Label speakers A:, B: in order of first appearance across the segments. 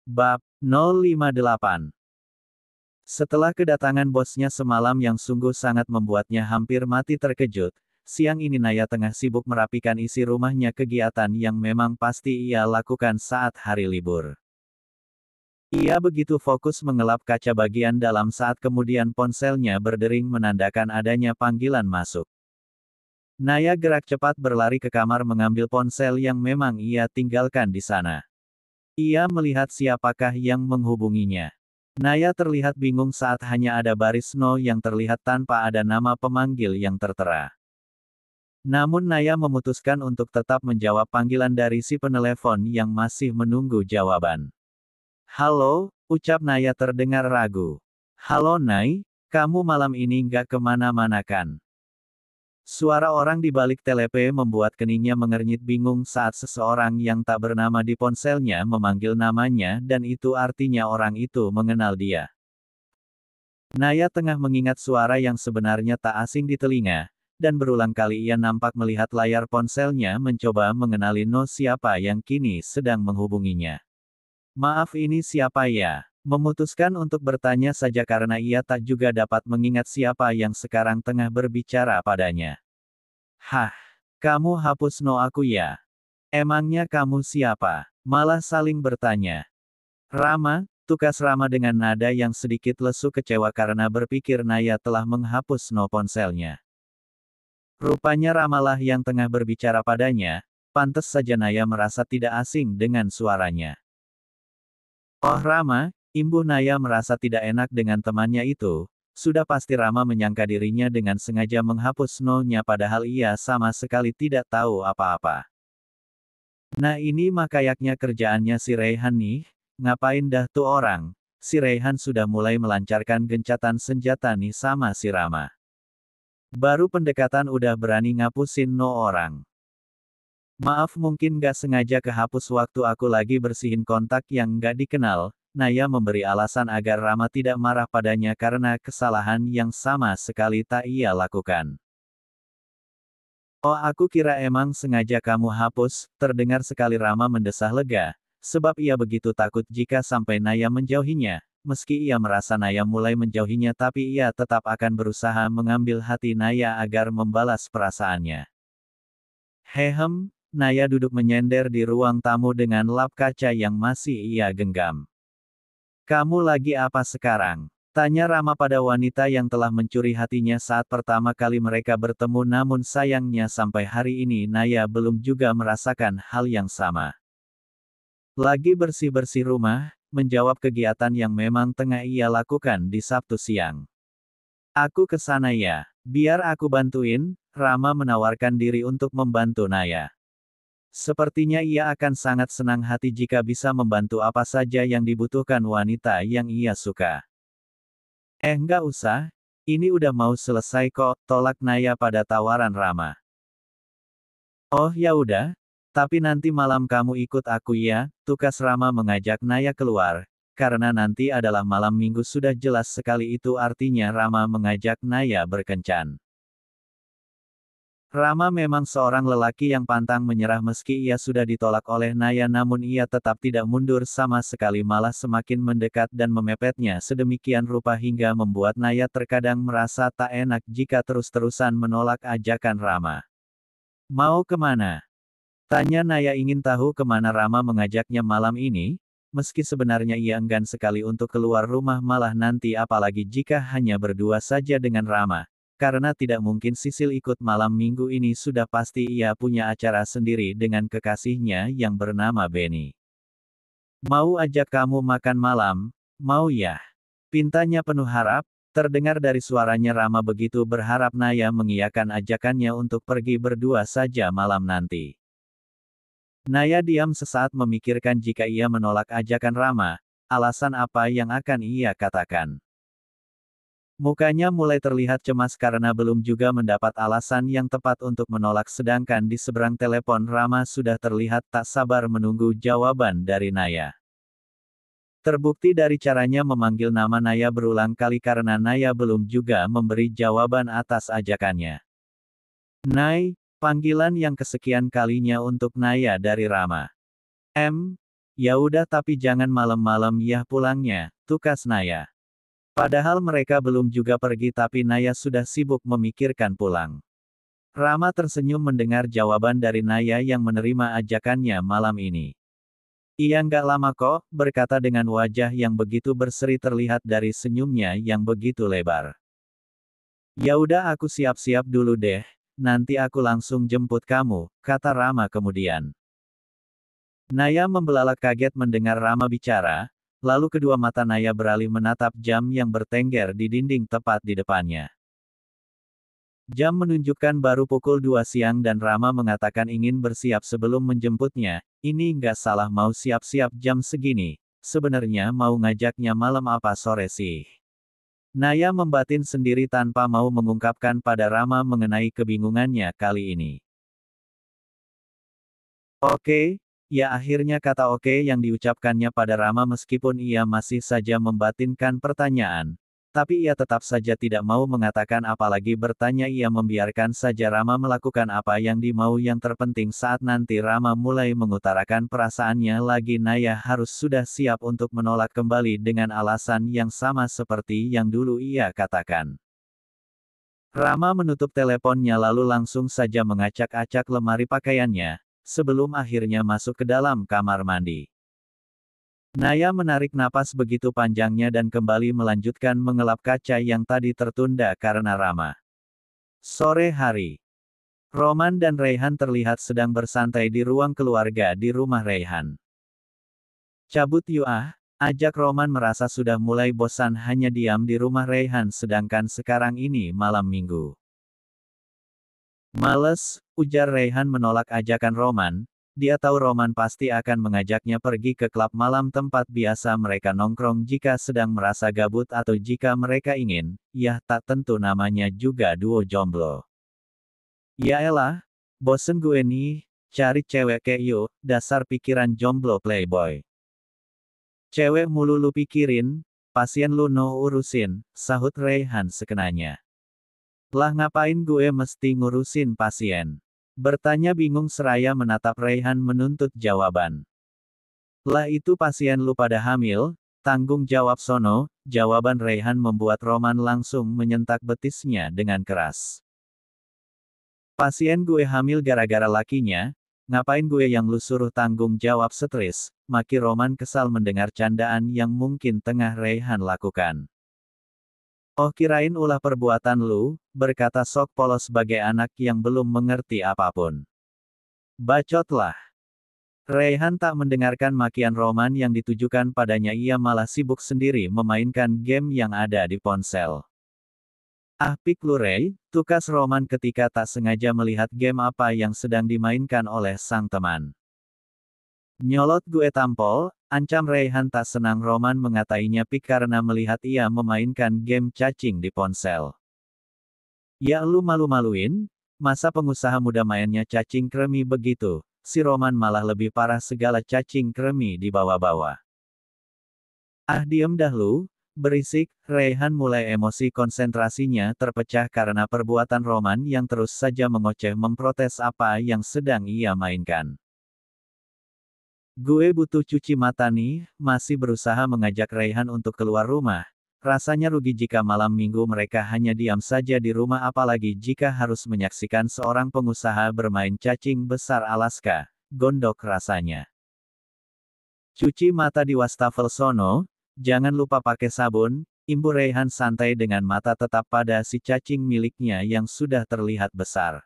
A: Bab 058. Setelah kedatangan bosnya semalam yang sungguh sangat membuatnya hampir mati terkejut, siang ini Naya tengah sibuk merapikan isi rumahnya, kegiatan yang memang pasti ia lakukan saat hari libur. Ia begitu fokus mengelap kaca bagian dalam saat kemudian ponselnya berdering menandakan adanya panggilan masuk. Naya gerak cepat berlari ke kamar mengambil ponsel yang memang ia tinggalkan di sana. Ia melihat siapakah yang menghubunginya. Naya terlihat bingung saat hanya ada baris no yang terlihat tanpa ada nama pemanggil yang tertera. Namun Naya memutuskan untuk tetap menjawab panggilan dari si penelepon yang masih menunggu jawaban. "Halo," ucap Naya terdengar ragu. "Halo Nay, kamu malam ini nggak kemana-mana kan?" Suara orang di balik telepon membuat keningnya mengernyit bingung saat seseorang yang tak bernama di ponselnya memanggil namanya dan itu artinya orang itu mengenal dia. Naya tengah mengingat suara yang sebenarnya tak asing di telinga, dan berulang kali ia nampak melihat layar ponselnya mencoba mengenali no siapa yang kini sedang menghubunginya. "Maaf, ini siapa ya?" Memutuskan untuk bertanya saja karena ia tak juga dapat mengingat siapa yang sekarang tengah berbicara padanya. "Hah, kamu hapus no aku ya? Emangnya kamu siapa?" Malah saling bertanya. "Rama," tukas Rama dengan nada yang sedikit lesu kecewa karena berpikir Naya telah menghapus no ponselnya. Rupanya Ramalah yang tengah berbicara padanya, pantes saja Naya merasa tidak asing dengan suaranya. "Oh Rama," imbuh Naya merasa tidak enak dengan temannya itu. Sudah pasti Rama menyangka dirinya dengan sengaja menghapus no-nya padahal ia sama sekali tidak tahu apa-apa. "Nah ini mah kayaknya kerjaannya si Raihan nih, ngapain dah tuh orang?" Si Raihan sudah mulai melancarkan gencatan senjata nih sama si Rama. Baru pendekatan udah berani ngapusin no orang. "Maaf mungkin gak sengaja kehapus waktu aku lagi bersihin kontak yang gak dikenal." Naya memberi alasan agar Rama tidak marah padanya karena kesalahan yang sama sekali tak ia lakukan. "Oh aku kira emang sengaja kamu hapus," terdengar sekali Rama mendesah lega, sebab ia begitu takut jika sampai Naya menjauhinya. Meski ia merasa Naya mulai menjauhinya tapi ia tetap akan berusaha mengambil hati Naya agar membalas perasaannya. "Hehem," Naya duduk menyender di ruang tamu dengan lap kaca yang masih ia genggam. "Kamu lagi apa sekarang?" tanya Rama pada wanita yang telah mencuri hatinya saat pertama kali mereka bertemu, namun sayangnya sampai hari ini Naya belum juga merasakan hal yang sama. "Lagi bersih-bersih rumah," menjawab kegiatan yang memang tengah ia lakukan di Sabtu siang. "Aku ke sana ya. Biar aku bantuin." Rama menawarkan diri untuk membantu Naya. Sepertinya ia akan sangat senang hati jika bisa membantu apa saja yang dibutuhkan wanita yang ia suka. Enggak usah, ini udah mau selesai kok," tolak Naya pada tawaran Rama. "Oh ya udah, tapi nanti malam kamu ikut aku ya," tukas Rama mengajak Naya keluar. Karena nanti adalah malam minggu sudah jelas sekali itu artinya Rama mengajak Naya berkencan. Rama memang seorang lelaki yang pantang menyerah meski ia sudah ditolak oleh Naya namun ia tetap tidak mundur sama sekali malah semakin mendekat dan memepetnya sedemikian rupa hingga membuat Naya terkadang merasa tak enak jika terus-terusan menolak ajakan Rama. "Mau kemana?" tanya Naya ingin tahu kemana Rama mengajaknya malam ini, meski sebenarnya ia enggan sekali untuk keluar rumah malah nanti apalagi jika hanya berdua saja dengan Rama. Karena tidak mungkin Sisil ikut malam minggu ini sudah pasti ia punya acara sendiri dengan kekasihnya yang bernama Benny. "Mau ajak kamu makan malam, mau ya?" pintanya penuh harap, terdengar dari suaranya Rama begitu berharap Naya mengiyakan ajakannya untuk pergi berdua saja malam nanti. Naya diam sesaat memikirkan jika ia menolak ajakan Rama, alasan apa yang akan ia katakan. Mukanya mulai terlihat cemas karena belum juga mendapat alasan yang tepat untuk menolak sedangkan di seberang telepon Rama sudah terlihat tak sabar menunggu jawaban dari Naya. Terbukti dari caranya memanggil nama Naya berulang kali karena Naya belum juga memberi jawaban atas ajakannya. "Nay," panggilan yang kesekian kalinya untuk Naya dari Rama. Ya udah tapi jangan malam-malam ya pulangnya, tukas Naya. Padahal mereka belum juga pergi tapi Naya sudah sibuk memikirkan pulang. Rama tersenyum mendengar jawaban dari Naya yang menerima ajakannya malam ini. Ia nggak lama kok, berkata dengan wajah yang begitu berseri terlihat dari senyumnya yang begitu lebar. Ya udah aku siap-siap dulu deh, nanti aku langsung jemput kamu, kata Rama kemudian. Naya membelalak kaget mendengar Rama bicara, lalu kedua mata Naya beralih menatap jam yang bertengger di dinding tepat di depannya. Jam menunjukkan baru pukul 2 siang dan Rama mengatakan ingin bersiap sebelum menjemputnya, ini nggak salah mau siap-siap jam segini, sebenarnya mau ngajaknya malam apa sore sih. Naya membatin sendiri tanpa mau mengungkapkan pada Rama mengenai kebingungannya kali ini. Oke, ya akhirnya kata oke yang diucapkannya pada Rama meskipun ia masih saja membatinkan pertanyaan. Tapi ia tetap saja tidak mau mengatakan apalagi bertanya ia membiarkan saja Rama melakukan apa yang dimau yang terpenting saat nanti Rama mulai mengutarakan perasaannya lagi Naya harus sudah siap untuk menolak kembali dengan alasan yang sama seperti yang dulu ia katakan. Rama menutup teleponnya lalu langsung saja mengacak-acak lemari pakaiannya, sebelum akhirnya masuk ke dalam kamar mandi. Naya menarik napas begitu panjangnya dan kembali melanjutkan mengelap kaca yang tadi tertunda karena Rama. Sore hari. Roman dan Raihan terlihat sedang bersantai di ruang keluarga di rumah Raihan. Cabut yuk ah, ajak Roman merasa sudah mulai bosan hanya diam di rumah Raihan sedangkan sekarang ini malam minggu. Males, ujar Raihan menolak ajakan Roman. Dia tahu Roman pasti akan mengajaknya pergi ke klub malam tempat biasa mereka nongkrong jika sedang merasa gabut atau jika mereka ingin, ya tak tentu namanya juga duo jomblo. Ya elah, bosen gue nih, cari cewek kayak yuk, dasar pikiran jomblo playboy. Cewek mulu lu pikirin, pasien lu no urusin, sahut Raihan sekenanya. Lah ngapain gue mesti ngurusin pasien? Bertanya bingung seraya menatap Raihan menuntut jawaban. Lah itu pasien lu pada hamil, tanggung jawab sono, jawaban Raihan membuat Roman langsung menyentak betisnya dengan keras. Pasien gue hamil gara-gara lakinya, ngapain gue yang lu suruh tanggung jawab stres, maki Roman kesal mendengar candaan yang mungkin tengah Raihan lakukan. Oh kirain ulah perbuatan lu, berkata sok polos sebagai anak yang belum mengerti apapun. Bacotlah. Raihan tak mendengarkan makian Roman yang ditujukan padanya ia malah sibuk sendiri memainkan game yang ada di ponsel. Ah pik lu Ray, tukas Roman ketika tak sengaja melihat game apa yang sedang dimainkan oleh sang teman. Nyolot gue tampol, ancam Raihan tak senang Roman mengatainya pik karena melihat ia memainkan game cacing di ponsel. Ya lu malu-maluin, masa pengusaha muda mainnya cacing kremi begitu, si Roman malah lebih parah segala cacing kremi di bawah-bawah. Ah diem dah lu, berisik, Raihan mulai emosi konsentrasinya terpecah karena perbuatan Roman yang terus saja mengoceh memprotes apa yang sedang ia mainkan. Gue butuh cuci mata nih, masih berusaha mengajak Raihan untuk keluar rumah. Rasanya rugi jika malam minggu mereka hanya diam saja di rumah apalagi jika harus menyaksikan seorang pengusaha bermain cacing besar Alaska. Gondok rasanya. Cuci mata di wastafel sono, jangan lupa pakai sabun, imbu Raihan santai dengan mata tetap pada si cacing miliknya yang sudah terlihat besar.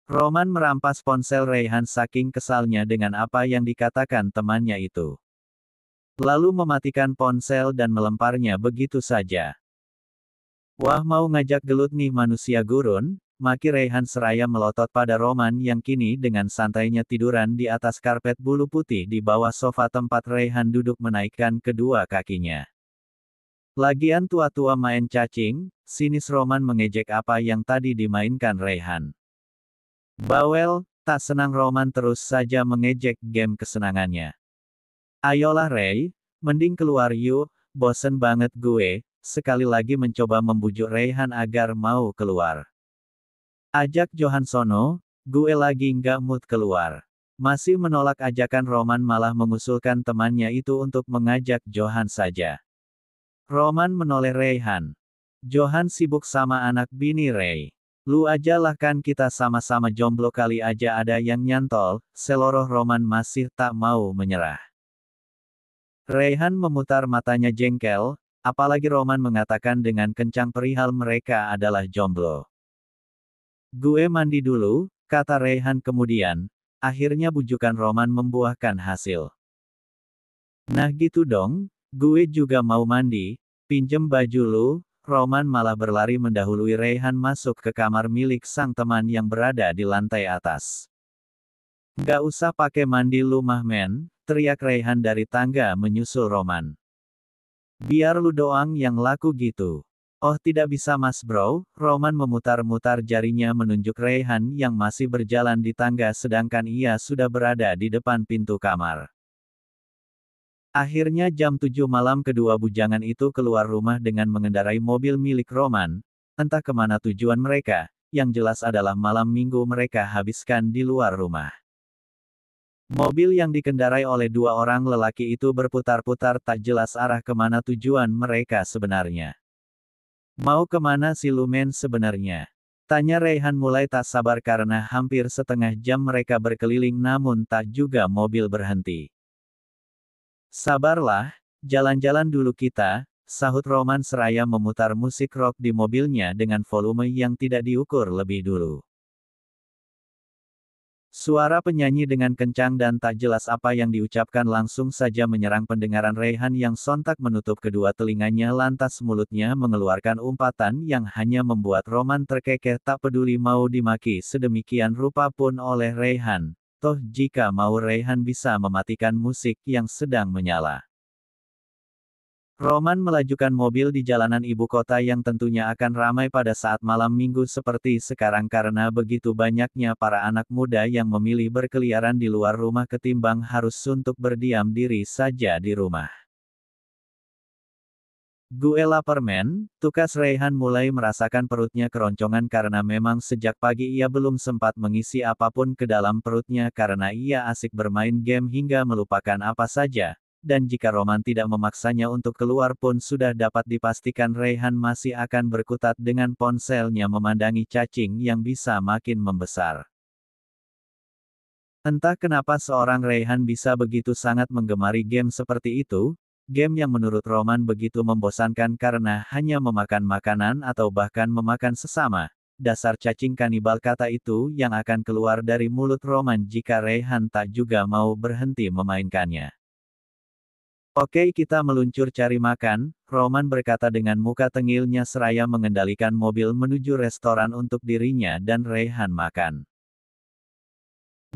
A: Roman merampas ponsel Raihan saking kesalnya dengan apa yang dikatakan temannya itu. Lalu mematikan ponsel dan melemparnya begitu saja. Wah mau ngajak gelut nih manusia gurun, maki Raihan seraya melotot pada Roman yang kini dengan santainya tiduran di atas karpet bulu putih di bawah sofa tempat Raihan duduk menaikkan kedua kakinya. Lagian tua-tua main cacing, sinis Roman mengejek apa yang tadi dimainkan Raihan. Bawel, tak senang Roman terus saja mengejek game kesenangannya. Ayolah Ray, mending keluar yuk, bosen banget gue, sekali lagi mencoba membujuk Raihan agar mau keluar. Ajak Johan sono, gue lagi nggak mood keluar. Masih menolak ajakan Roman malah mengusulkan temannya itu untuk mengajak Johan saja. Roman menoleh Rayhan. Johan sibuk sama anak bini Ray. Lu aja lah kan kita sama-sama jomblo kali aja ada yang nyantol, seloroh Roman masih tak mau menyerah. Rayhan memutar matanya jengkel, apalagi Roman mengatakan dengan kencang perihal mereka adalah jomblo. Gue mandi dulu, kata Rayhan kemudian. Akhirnya bujukan Roman membuahkan hasil. Nah gitu dong, gue juga mau mandi, pinjem baju lu. Roman malah berlari mendahului Rayhan masuk ke kamar milik sang teman yang berada di lantai atas. Gak usah pakai mandi lu mah men, teriak Rayhan dari tangga menyusul Roman. Biar lu doang yang laku gitu. Oh tidak bisa mas bro, Roman memutar-mutar jarinya menunjuk Rayhan yang masih berjalan di tangga sedangkan ia sudah berada di depan pintu kamar. Akhirnya jam 7 malam kedua bujangan itu keluar rumah dengan mengendarai mobil milik Roman. Entah kemana tujuan mereka, yang jelas adalah malam minggu mereka habiskan di luar rumah. Mobil yang dikendarai oleh dua orang lelaki itu berputar-putar tak jelas arah kemana tujuan mereka sebenarnya. Mau kemana si Lumen sebenarnya? Tanya Rayhan mulai tak sabar karena hampir setengah jam mereka berkeliling namun tak juga mobil berhenti. Sabarlah, jalan-jalan dulu kita, sahut Roman seraya memutar musik rock di mobilnya dengan volume yang tidak diukur lebih dulu. Suara penyanyi dengan kencang dan tak jelas apa yang diucapkan langsung saja menyerang pendengaran Rayhan yang sontak menutup kedua telinganya lantas mulutnya mengeluarkan umpatan yang hanya membuat Roman terkekeh tak peduli mau dimaki sedemikian rupa pun oleh Rayhan. Toh jika mau Rayhan bisa mematikan musik yang sedang menyala. Roman melajukan mobil di jalanan ibu kota yang tentunya akan ramai pada saat malam minggu seperti sekarang karena begitu banyaknya para anak muda yang memilih berkeliaran di luar rumah ketimbang harus suntuk berdiam diri saja di rumah. Gue lapar men, tukas Rayhan mulai merasakan perutnya keroncongan karena memang sejak pagi ia belum sempat mengisi apapun ke dalam perutnya karena ia asik bermain game hingga melupakan apa saja. Dan jika Roman tidak memaksanya untuk keluar pun sudah dapat dipastikan Rayhan masih akan berkutat dengan ponselnya memandangi cacing yang bisa makin membesar. Entah kenapa seorang Rayhan bisa begitu sangat menggemari game seperti itu, game yang menurut Roman begitu membosankan karena hanya memakan makanan atau bahkan memakan sesama. Dasar cacing kanibal kata itu yang akan keluar dari mulut Roman jika Rayhan tak juga mau berhenti memainkannya. Oke kita meluncur cari makan, Roman berkata dengan muka tengilnya seraya mengendalikan mobil menuju restoran untuk dirinya dan Rayhan makan.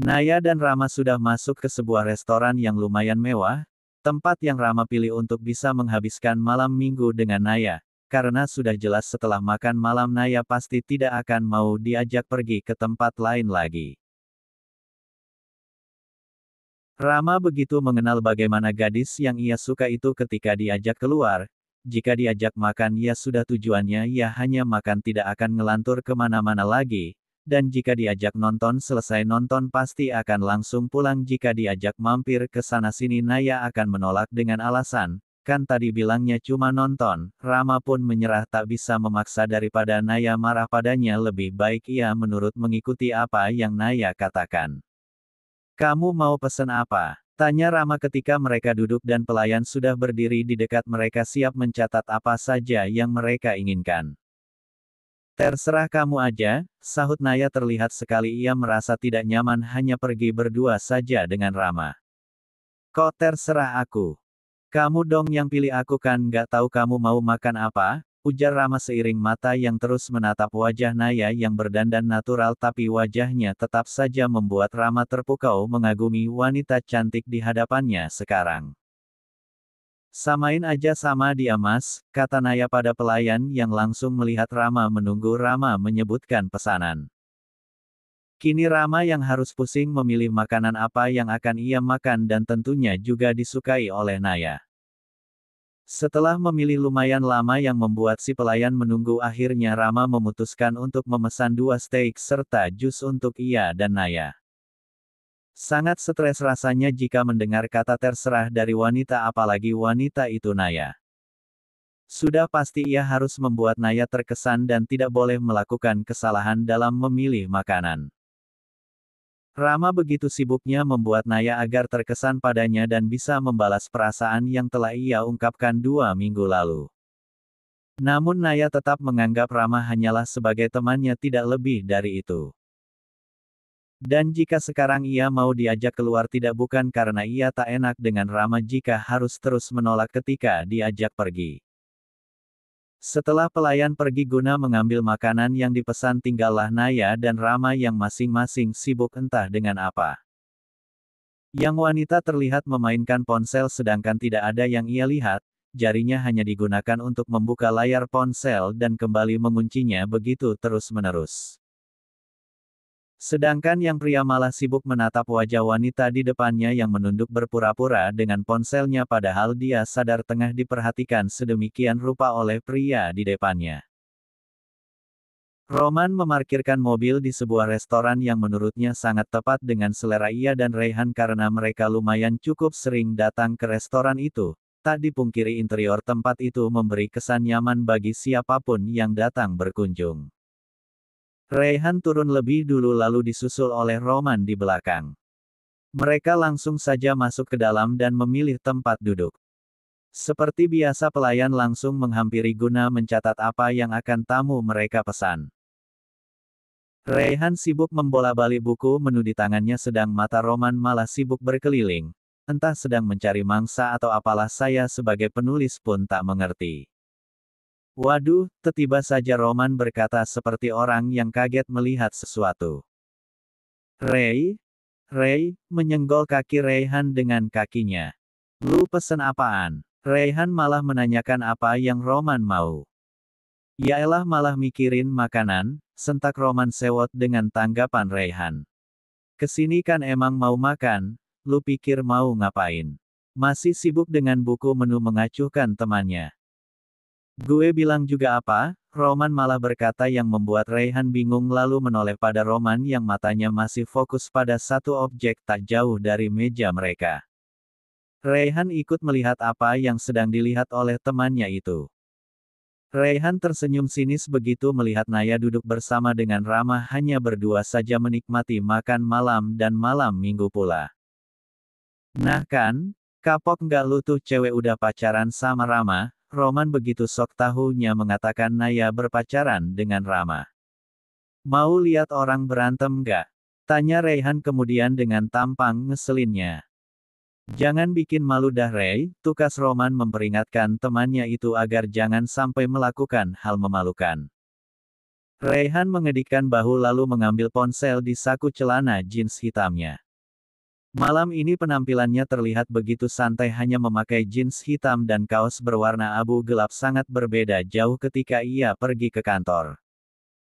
A: Naya dan Rama sudah masuk ke sebuah restoran yang lumayan mewah, tempat yang Rama pilih untuk bisa menghabiskan malam minggu dengan Naya, karena sudah jelas setelah makan malam Naya pasti tidak akan mau diajak pergi ke tempat lain lagi. Rama begitu mengenal bagaimana gadis yang ia suka itu ketika diajak keluar, jika diajak makan ya sudah tujuannya ia hanya makan tidak akan ngelantur kemana-mana lagi, dan jika diajak nonton selesai nonton pasti akan langsung pulang jika diajak mampir ke sana-sini Naya akan menolak dengan alasan, kan tadi bilangnya cuma nonton, Rama pun menyerah tak bisa memaksa daripada Naya marah padanya lebih baik ia menurut mengikuti apa yang Naya katakan. Kamu mau pesen apa? Tanya Rama ketika mereka duduk dan pelayan sudah berdiri di dekat mereka siap mencatat apa saja yang mereka inginkan. Terserah kamu aja, sahut Naya terlihat sekali ia merasa tidak nyaman hanya pergi berdua saja dengan Rama. Kok terserah aku? Kamu dong yang pilih aku kan nggak tahu kamu mau makan apa? Ujar Rama seiring mata yang terus menatap wajah Naya yang berdandan natural tapi wajahnya tetap saja membuat Rama terpukau mengagumi wanita cantik di hadapannya sekarang. Samain aja sama dia mas, kata Naya pada pelayan yang langsung melihat Rama menunggu Rama menyebutkan pesanan. Kini Rama yang harus pusing memilih makanan apa yang akan ia makan dan tentunya juga disukai oleh Naya. Setelah memilih lumayan lama yang membuat si pelayan menunggu akhirnya Rama memutuskan untuk memesan 2 steak serta jus untuk ia dan Naya. Sangat stres rasanya jika mendengar kata terserah dari wanita, apalagi wanita itu Naya. Sudah pasti ia harus membuat Naya terkesan dan tidak boleh melakukan kesalahan dalam memilih makanan. Rama begitu sibuknya membuat Naya agar terkesan padanya dan bisa membalas perasaan yang telah ia ungkapkan 2 minggu lalu. Namun Naya tetap menganggap Rama hanyalah sebagai temannya, tidak lebih dari itu. Dan jika sekarang ia mau diajak keluar, tidak bukan karena ia tak enak dengan Rama jika harus terus menolak ketika diajak pergi. Setelah pelayan pergi guna mengambil makanan yang dipesan, tinggallah Naya dan Rama yang masing-masing sibuk entah dengan apa. Yang wanita terlihat memainkan ponsel sedangkan tidak ada yang ia lihat, jarinya hanya digunakan untuk membuka layar ponsel dan kembali menguncinya begitu terus-menerus. Sedangkan yang pria malah sibuk menatap wajah wanita di depannya yang menunduk berpura-pura dengan ponselnya, padahal dia sadar tengah diperhatikan sedemikian rupa oleh pria di depannya. Roman memarkirkan mobil di sebuah restoran yang menurutnya sangat tepat dengan selera ia dan Raihan karena mereka lumayan cukup sering datang ke restoran itu. Tak dipungkiri interior tempat itu memberi kesan nyaman bagi siapapun yang datang berkunjung. Raihan turun lebih dulu lalu disusul oleh Roman di belakang. Mereka langsung saja masuk ke dalam dan memilih tempat duduk. Seperti biasa pelayan langsung menghampiri guna mencatat apa yang akan tamu mereka pesan. Raihan sibuk membola-balik buku menu di tangannya sedang mata Roman malah sibuk berkeliling. Entah sedang mencari mangsa atau apalah, saya sebagai penulis pun tak mengerti. Waduh, tiba saja Roman berkata seperti orang yang kaget melihat sesuatu. Ray, menyenggol kaki Raihan dengan kakinya. Lu pesen apaan? Raihan malah menanyakan apa yang Roman mau. Yaelah, malah mikirin makanan, sentak Roman sewot dengan tanggapan Raihan. Kesini kan emang mau makan, lu pikir mau ngapain? Masih sibuk dengan buku menu, mengacuhkan temannya. Gue bilang juga apa? Roman malah berkata yang membuat Raihan bingung lalu menoleh pada Roman yang matanya masih fokus pada satu objek tak jauh dari meja mereka. Raihan ikut melihat apa yang sedang dilihat oleh temannya itu. Raihan tersenyum sinis begitu melihat Naya duduk bersama dengan Rama hanya berdua saja menikmati makan malam dan malam minggu pula. Nah kan, kapok nggak lu tuh cewek udah pacaran sama Rama? Roman begitu sok tahunya mengatakan Naya berpacaran dengan Rama. Mau lihat orang berantem nggak? Tanya Raihan kemudian dengan tampang ngeselinnya. Jangan bikin malu dah Ray, tukas Roman memperingatkan temannya itu agar jangan sampai melakukan hal memalukan. Raihan mengedikkan bahu lalu mengambil ponsel di saku celana jeans hitamnya. Malam ini penampilannya terlihat begitu santai, hanya memakai jeans hitam dan kaos berwarna abu gelap, sangat berbeda jauh ketika ia pergi ke kantor.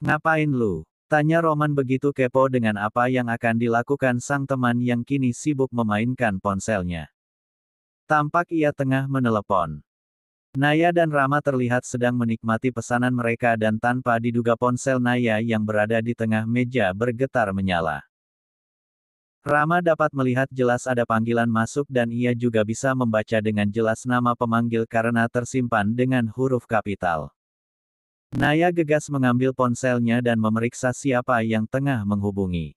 A: Ngapain lu? Tanya Roman begitu kepo dengan apa yang akan dilakukan sang teman yang kini sibuk memainkan ponselnya. Tampak ia tengah menelepon. Naya dan Rama terlihat sedang menikmati pesanan mereka dan tanpa diduga ponsel Naya yang berada di tengah meja bergetar menyala. Rama dapat melihat jelas ada panggilan masuk dan ia juga bisa membaca dengan jelas nama pemanggil karena tersimpan dengan huruf kapital. Naya gegas mengambil ponselnya dan memeriksa siapa yang tengah menghubungi.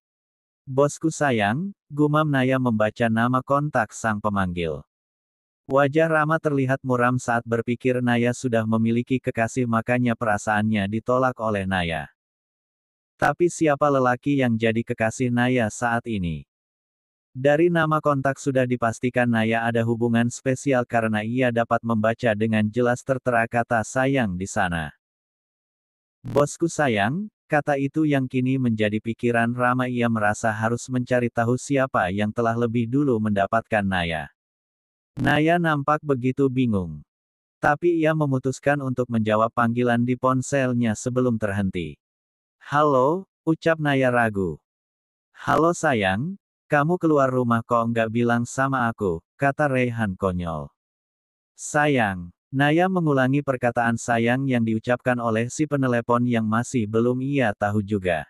A: Bosku sayang, gumam Naya membaca nama kontak sang pemanggil. Wajah Rama terlihat muram saat berpikir Naya sudah memiliki kekasih, makanya perasaannya ditolak oleh Naya. Tapi siapa lelaki yang jadi kekasih Naya saat ini? Dari nama kontak sudah dipastikan Naya ada hubungan spesial karena ia dapat membaca dengan jelas tertera kata sayang di sana. Bosku sayang, kata itu yang kini menjadi pikiran Rama. Ia merasa harus mencari tahu siapa yang telah lebih dulu mendapatkan Naya. Naya nampak begitu bingung. Tapi ia memutuskan untuk menjawab panggilan di ponselnya sebelum terhenti. Halo, ucap Naya ragu. Halo sayang. Kamu keluar rumah kok nggak bilang sama aku, kata Raihan konyol. Sayang. Naya mengulangi perkataan sayang yang diucapkan oleh si penelepon yang masih belum ia tahu juga.